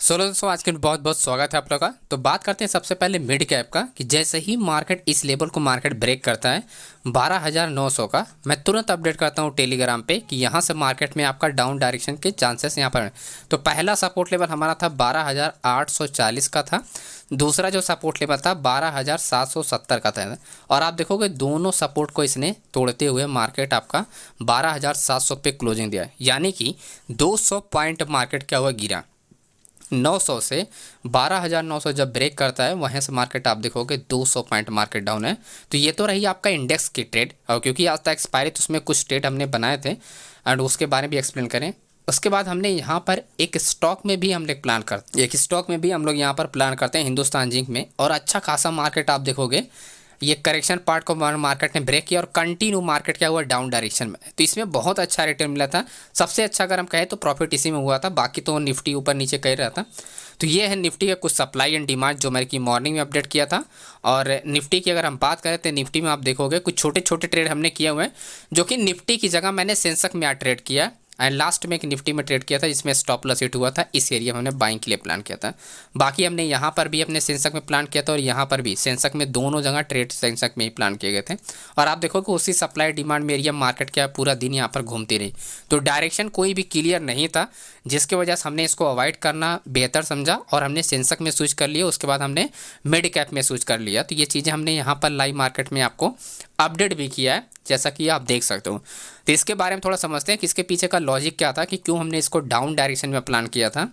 दोस्तों आज के बहुत बहुत स्वागत है आप लोग का। तो बात करते हैं सबसे पहले मिड कैप का कि जैसे ही मार्केट इस लेवल को मार्केट ब्रेक करता है 12,900 का, मैं तुरंत अपडेट करता हूँ टेलीग्राम पे कि यहाँ से मार्केट में आपका डाउन डायरेक्शन के चांसेस यहाँ पर हैं। तो पहला सपोर्ट लेवल हमारा था 12,840 का था, दूसरा जो सपोर्ट लेवल था 12,770 का था। और आप देखोगे दोनों सपोर्ट को इसने तोड़ते हुए मार्केट आपका 12,700 पे क्लोजिंग दिया, यानी कि 200 पॉइंट मार्केट क्या हुआ, गिरा। 900 से 12,900 जब ब्रेक करता है वहीं से मार्केट आप देखोगे 200 पॉइंट मार्केट डाउन है। तो ये तो रही आपका इंडेक्स की ट्रेड, और क्योंकि आज तक एक्सपायरी तो उसमें कुछ ट्रेड हमने बनाए थे एंड उसके बारे में भी एक्सप्लेन करें। उसके बाद हमने यहाँ पर एक स्टॉक में भी हम लोग यहाँ पर प्लान करते हैं हिंदुस्तान जिंक में, और अच्छा खासा मार्केट आप देखोगे ये करेक्शन पार्ट को मार्केट ने ब्रेक किया और कंटिन्यू मार्केट क्या हुआ, डाउन डायरेक्शन में। तो इसमें बहुत अच्छा रिटर्न मिला था। सबसे अच्छा अगर हम कहें तो प्रॉफिट इसी में हुआ था, बाकी तो निफ्टी ऊपर नीचे कर रहा था। तो ये है निफ्टी का कुछ सप्लाई एंड डिमांड जो मैंने की मॉर्निंग में अपडेट किया था। और निफ्टी की अगर हम बात करें तो निफ्टी में आप देखोगे कुछ छोटे छोटे ट्रेड हमने किए हुए हैं, जो कि निफ्टी की जगह मैंने सेंसेक्स में ट्रेड किया एंड लास्ट में एक निफ्टी में ट्रेड किया था जिसमें स्टॉप लॉस हिट हुआ था। इस एरिया में हमने बाइंग के लिए प्लान किया था। बाकी हमने यहाँ पर भी अपने सेंसेक्स में प्लान किया था और यहाँ पर भी सेंसेक्स में, दोनों जगह ट्रेड सेंसेक्स में ही प्लान किए गए थे। और आप देखो कि उसी सप्लाई डिमांड में एरिया मार्केट क्या पूरा दिन यहाँ पर घूमती रही। तो डायरेक्शन कोई भी क्लियर नहीं था, जिसकी वजह से हमने इसको अवॉइड करना बेहतर समझा और हमने सेंसेक्स में स्विच कर लिया। उसके बाद हमने मिड कैप में स्विच कर लिया। तो ये चीज़ें हमने यहाँ पर लाइव मार्केट में आपको अपडेट भी किया है, जैसा कि आप देख सकते हो। तो इसके बारे में थोड़ा समझते हैं कि इसके पीछे का लॉजिक क्या था, कि क्यों हमने इसको डाउन डायरेक्शन में प्लान किया था।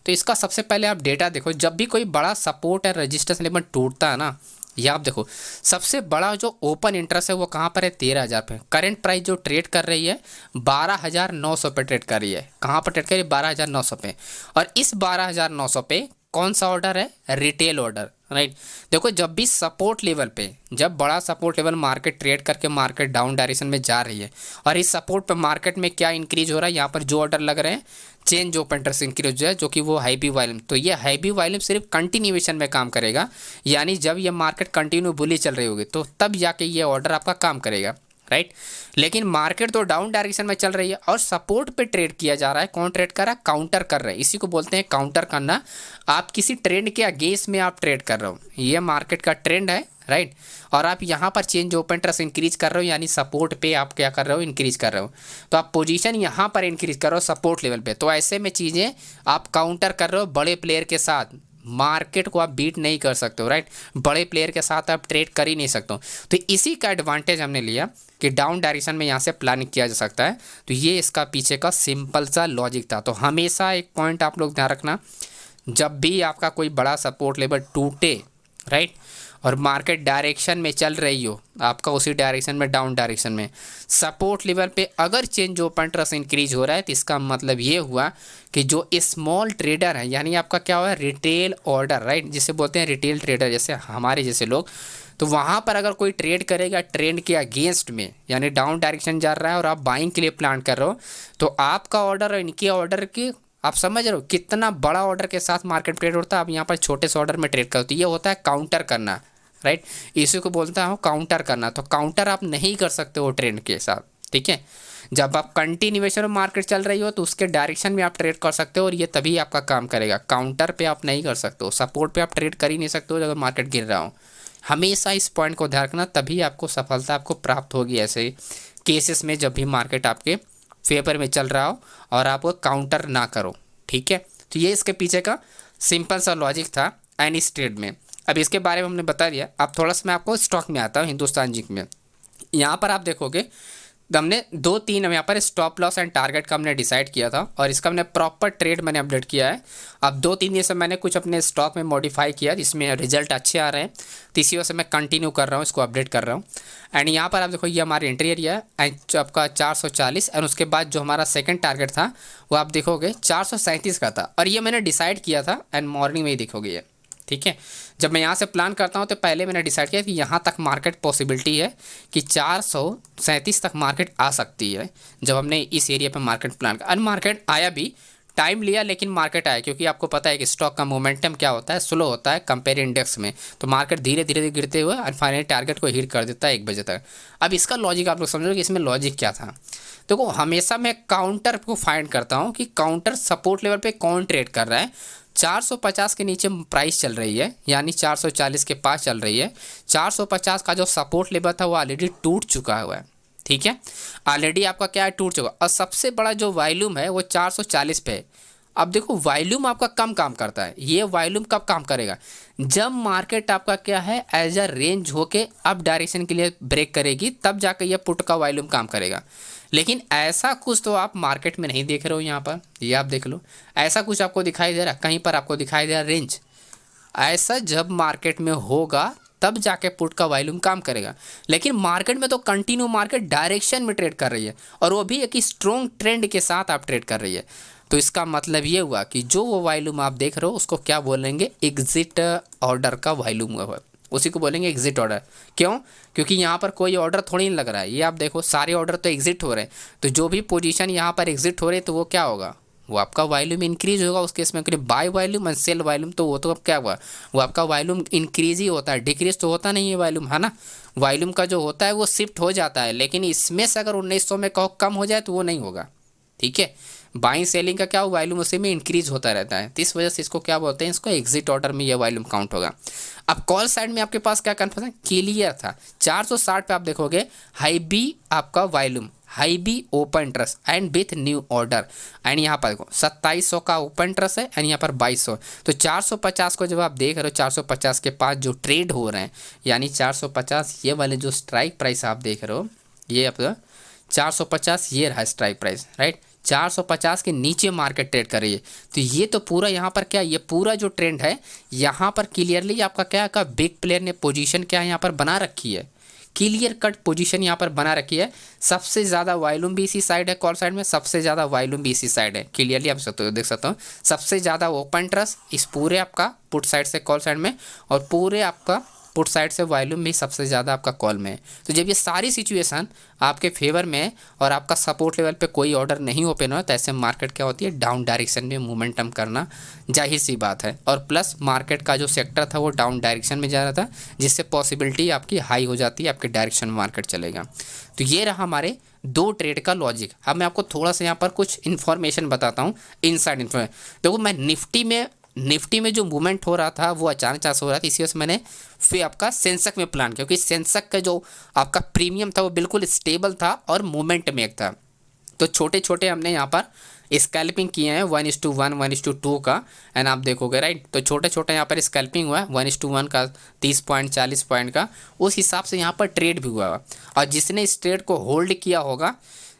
तो इसका सबसे पहले आप डेटा देखो, जब भी कोई बड़ा सपोर्ट या रजिस्टेंस लेवल टूटता है ना, ये आप देखो सबसे बड़ा जो ओपन इंटरेस्ट है वो कहाँ पर है, 13,000 पे। करंट प्राइस जो ट्रेड कर रही है 12,900 पे ट्रेड कर रही है। कहाँ पर ट्रेड कर रही है, 12,900 पे। और इस 12,900 पे कौन सा ऑर्डर है, रिटेल ऑर्डर, राइट। देखो जब भी सपोर्ट लेवल पे, जब बड़ा सपोर्ट लेवल मार्केट ट्रेड करके मार्केट डाउन डायरेक्शन में जा रही है और इस सपोर्ट पे मार्केट में क्या इंक्रीज हो रहा है, यहाँ पर जो ऑर्डर लग रहे हैं चेंज ओपन इंटरेस्ट इंक्रीज है, जो कि वो हैवी वॉल्यूम। तो ये हैवी वॉल्यूम सिर्फ कंटिन्यूएशन में काम करेगा, यानी जब ये मार्केट कंटिन्यू बुली चल रही होगी तो तब जाके ये ऑर्डर आपका काम करेगा, राइट। लेकिन मार्केट तो डाउन डायरेक्शन में चल रही है और सपोर्ट पे ट्रेड किया जा रहा है। कौन ट्रेड कर रहा है, काउंटर कर रहा है। इसी को बोलते हैं काउंटर करना। आप किसी ट्रेंड के अगेंस्ट में आप ट्रेड कर रहे हो, ये मार्केट का ट्रेंड है, राइट। और आप यहाँ पर चेंज ओपन इंटरेस्ट इंक्रीज कर रहे हो, यानी सपोर्ट पे आप क्या कर रहे हो, इंक्रीज कर रहे हो। तो आप पोजीशन यहाँ पर इंक्रीज कर रहे हो सपोर्ट लेवल पे। तो ऐसे में चीज़ें आप काउंटर कर रहे हो बड़े प्लेयर के साथ। मार्केट को आप बीट नहीं कर सकते हो, राइट। बड़े प्लेयर के साथ आप ट्रेड कर ही नहीं सकते हो। तो इसी का एडवांटेज हमने लिया कि डाउन डायरेक्शन में यहाँ से प्लानिंग किया जा सकता है। तो ये इसका पीछे का सिंपल सा लॉजिक था। तो हमेशा एक पॉइंट आप लोग ध्यान रखना, जब भी आपका कोई बड़ा सपोर्ट लेवल टूटे, राइट, और मार्केट डायरेक्शन में चल रही हो, आपका उसी डायरेक्शन में डाउन डायरेक्शन में सपोर्ट लेवल पे अगर चेंज ओपन इंटरेस्ट इंक्रीज हो रहा है, तो इसका मतलब ये हुआ कि जो स्मॉल ट्रेडर है, यानी आपका क्या हुआ, रिटेल ऑर्डर, राइट, जिसे बोलते हैं रिटेल ट्रेडर, जैसे हमारे जैसे लोग, तो वहाँ पर अगर कोई ट्रेड करेगा ट्रेंड के अगेंस्ट में, यानी डाउन डायरेक्शन जा रहा है और आप बाइंग के लिए प्लान कर रहे हो, तो आपका ऑर्डर और इनके ऑर्डर की आप समझ रहे हो कितना बड़ा ऑर्डर के साथ मार्केट ट्रेड होता है। आप यहाँ पर छोटे से ऑर्डर में ट्रेड करो, तो ये होता है काउंटर करना, राइट। इसी को बोलता हूँ काउंटर करना। तो काउंटर आप नहीं कर सकते हो ट्रेंड के साथ, ठीक है। जब आप कंटिन्यूएशन में मार्केट चल रही हो तो उसके डायरेक्शन में आप ट्रेड कर सकते हो और ये तभी आपका काम करेगा। काउंटर पे आप नहीं कर सकते हो, सपोर्ट पे आप ट्रेड कर ही नहीं सकते हो जब मार्केट गिर रहा हो। हमेशा इस पॉइंट को ध्यान रखना, तभी आपको सफलता आपको प्राप्त होगी ऐसे केसेस में, जब भी मार्केट आपके फेवर में चल रहा हो और आप काउंटर ना करो, ठीक है। तो ये इसके पीछे का सिंपल सा लॉजिक था एंड इस ट्रेड में। अब इसके बारे में हमने बता दिया। अब थोड़ा सा मैं आपको स्टॉक में आता हूँ, हिंदुस्तान जिंक में। यहाँ पर आप देखोगे हमने 2-3 यहाँ पर स्टॉप लॉस एंड टारगेट का हमने डिसाइड किया था और इसका हमने प्रॉपर ट्रेड मैंने अपडेट किया है। अब 2-3 दिन से मैंने कुछ अपने स्टॉक में मॉडिफाई किया जिसमें रिजल्ट अच्छे आ रहे हैं, तो इसी वजह से मैं कंटिन्यू कर रहा हूँ, इसको अपडेट कर रहा हूँ। एंड यहाँ पर आप देखो ये हमारा एंट्री एरिया है एंड आपका 440, एंड उसके बाद जो हमारा सेकंड टारगेट था वो आप देखोगे 437 का था, और ये मैंने डिसाइड किया था एंड मॉर्निंग में ही देखोगे ये, ठीक है। जब मैं यहाँ से प्लान करता हूँ तो पहले मैंने डिसाइड किया कि यहाँ तक मार्केट पॉसिबिलिटी है कि 437 तक मार्केट आ सकती है। जब हमने इस एरिया पे मार्केट प्लान किया, मार्केट आया भी, टाइम लिया लेकिन मार्केट आया, क्योंकि आपको पता है कि स्टॉक का मोमेंटम क्या होता है, स्लो होता है कंपेयर इंडेक्स में। तो मार्केट धीरे धीरे गिरते हुए और फाइनली टारगेट को हिट कर देता है 1 बजे तक। अब इसका लॉजिक आप लोग समझो कि इसमें लॉजिक क्या था। देखो हमेशा मैं काउंटर को फाइंड करता हूँ कि काउंटर सपोर्ट लेवल पे कौन ट्रेड कर रहा है, 450 के नीचे प्राइस चल रही है, यानी 440 के पास चल रही है। 450 का जो सपोर्ट लेवल था वो ऑलरेडी टूट चुका हुआ है, ठीक है, ऑलरेडी आपका क्या है, टूट चुका। और सबसे बड़ा जो वॉल्यूम है वो 440 पे है। अब देखो वॉल्यूम आपका कम काम करता है, ये वॉल्यूम कब काम करेगा, जब मार्केट आपका क्या है एज अ रेंज होके अप डायरेक्शन के लिए ब्रेक करेगी, तब जाकर ये पुट का वॉल्यूम काम करेगा। लेकिन ऐसा कुछ तो आप मार्केट में नहीं देख रहे हो। यहाँ पर ये आप देख लो, ऐसा कुछ आपको दिखाई दे रहा, कहीं पर आपको दिखाई दे रहा रेंज। ऐसा जब मार्केट में होगा तब जाके पुट का वॉल्यूम काम करेगा। लेकिन मार्केट में तो कंटिन्यू मार्केट डायरेक्शन में ट्रेड कर रही है, और वो भी एक स्ट्रॉन्ग ट्रेंड के साथ आप ट्रेड कर रही है। तो इसका मतलब ये हुआ कि जो वो वॉल्यूम आप देख रहे हो उसको क्या बोलेंगे, एग्जिट ऑर्डर का वॉल्यूम हुआ, उसी को बोलेंगे एग्जिट ऑर्डर। क्यों? क्योंकि यहाँ पर कोई ऑर्डर थोड़ी नहीं लग रहा है। ये आप देखो सारे ऑर्डर तो एग्जिट हो रहे हैं, तो जो भी पोजीशन यहाँ पर एग्जिट हो रहे हैं तो वो क्या होगा, वो आपका वॉल्यूम इंक्रीज होगा उस केस में। By volume and cell volume, तो वो तो अब क्या हुआ, वो आपका वॉल्यूम इंक्रीज ही होता है, डिक्रीज तो होता नहीं है वॉल्यूम, है ना। वॉल्यूम का जो होता है वो शिफ्ट हो जाता है, लेकिन इसमें से अगर 1900 में कहो कम हो जाए तो वो नहीं होगा, ठीक है। बाइंग सेलिंग का क्या वॉल्यूम उसी में इंक्रीज होता रहता है, तो इस वजह से इसको क्या बोलते हैं, इसको एग्जिट ऑर्डर में ये वॉल्यूम काउंट होगा। अब कॉल साइड में आपके पास क्या कन्फ्यूजन, क्लियर था 460 पे आप देखोगे हाई बी आपका volume, high be open interest and with new order, and यहाँ पर देखो 2700 का ओपन इंटरेस्ट है एंड यहाँ पर 2200। तो 450 को जब आप देख रहे हो 450 के पास जो ट्रेड हो रहे हैं, यानी 450 ये वाले जो स्ट्राइक प्राइस आप देख रहे हो, ये आप 450 ये रहा स्ट्राइक प्राइस, राइट। 450 के नीचे मार्केट ट्रेड कर रही है, तो ये तो पूरा यहाँ पर क्या, ये पूरा जो ट्रेंड है यहाँ पर क्लियरली आपका क्या का बिग प्लेयर ने पोजीशन क्या यहाँ पर बना रखी है, क्लियर कट पोजीशन यहाँ पर बना रखी है। सबसे ज़्यादा वॉल्यूम भी इसी साइड है, कॉल साइड में सबसे ज़्यादा वॉल्यूम भी इसी साइड है, क्लियरली आप देख सकते हो। सबसे ज़्यादा ओपन इंटरेस्ट इस पूरे आपका पुट साइड से कॉल साइड में, और पूरे आपका पुट साइड से वॉल्यूम भी सबसे ज़्यादा आपका कॉल में है। तो जब ये सारी सिचुएशन आपके फेवर में है और आपका सपोर्ट लेवल पे कोई ऑर्डर नहीं ओपन हो, तो ऐसे मार्केट क्या होती है, डाउन डायरेक्शन में मोमेंटम करना जाहिर सी बात है। और प्लस मार्केट का जो सेक्टर था वो डाउन डायरेक्शन में जा रहा था, जिससे पॉसिबिलिटी आपकी हाई हो जाती है, आपके डायरेक्शन में मार्केट चलेगा। तो ये रहा हमारे दो ट्रेड का लॉजिक। अब मैं आपको थोड़ा सा यहाँ पर कुछ इन्फॉर्मेशन बताता हूँ, इनसाइड इन्फॉर्मेशन। देखो मैं निफ्टी में जो मूवमेंट हो रहा था वो अचानक हो रहा था, इसी वजह से मैंने फिर आपका सेंसेक्स में प्लान किया, क्योंकि सेंसेक्स का जो आपका प्रीमियम था वो बिल्कुल स्टेबल था और मूवमेंट में एक था। तो छोटे छोटे हमने यहाँ पर स्कैल्पिंग किए हैं 1:1 1:2 का, एंड आप देखोगे राइट। तो छोटे छोटे यहाँ पर स्कैल्पिंग हुआ है 1:1 का, 30 पॉइंट 40 पॉइंट का, उस हिसाब से यहाँ पर ट्रेड भी हुआ। और जिसने इस ट्रेड को होल्ड किया होगा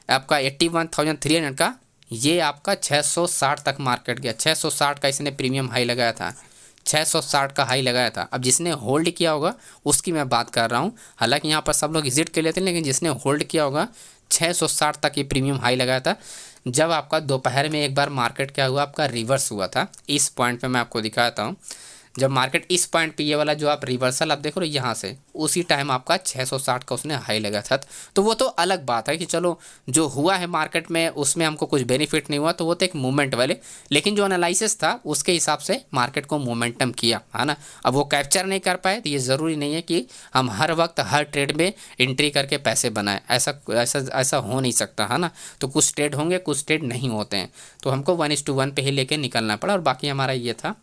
आपका 81,300 का, ये आपका 660 तक मार्केट गया। 660 का इसने प्रीमियम हाई लगाया था, 660 का हाई लगाया था। अब जिसने होल्ड किया होगा उसकी मैं बात कर रहा हूँ, हालांकि यहाँ पर सब लोग विजिट कर लेते हैं, लेकिन जिसने होल्ड किया होगा 660 तक ये प्रीमियम हाई लगाया था। जब आपका दोपहर में एक बार मार्केट क्या हुआ, आपका रिवर्स हुआ था। इस पॉइंट पे मैं आपको दिखाता हूँ, जब मार्केट इस पॉइंट पे ये वाला जो आप रिवर्सल आप देखो यहाँ से, उसी टाइम आपका 660 का उसने हाई लगा था। तो वो तो अलग बात है कि चलो जो हुआ है मार्केट में उसमें हमको कुछ बेनिफिट नहीं हुआ, तो वो तो एक मूवमेंट वाले, लेकिन जो एनालिसिस था उसके हिसाब से मार्केट को मोमेंटम किया, है ना। अब वो कैप्चर नहीं कर पाए, तो ये ज़रूरी नहीं है कि हम हर वक्त हर ट्रेड में एंट्री करके पैसे बनाएं, ऐसा ऐसा ऐसा हो नहीं सकता, है ना। तो कुछ ट्रेड होंगे, कुछ ट्रेड नहीं होते हैं, तो हमको 1:1 पे ही लेके निकलना पड़ा। और बाकी हमारा ये था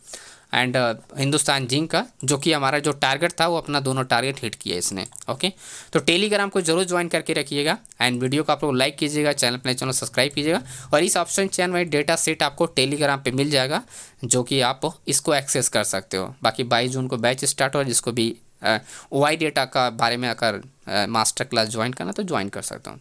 एंड हिंदुस्तान जिंक का, जो कि हमारा जो टारगेट था वो अपना दोनों टारगेट हिट किया इसने। ओके, तो टेलीग्राम को जरूर ज्वाइन करके रखिएगा, एंड वीडियो को आप लोग लाइक कीजिएगा, चैनल सब्सक्राइब कीजिएगा। और इस ऑप्शन चैन में डेटा सेट आपको टेलीग्राम पे मिल जाएगा, जो कि आप इसको एक्सेस कर सकते हो। बाकी 22 जून को बैच स्टार्ट हो, जिसको भी OI डेटा का बारे में अगर मास्टर क्लास ज्वाइन करना तो ज्वाइन कर सकता हूँ।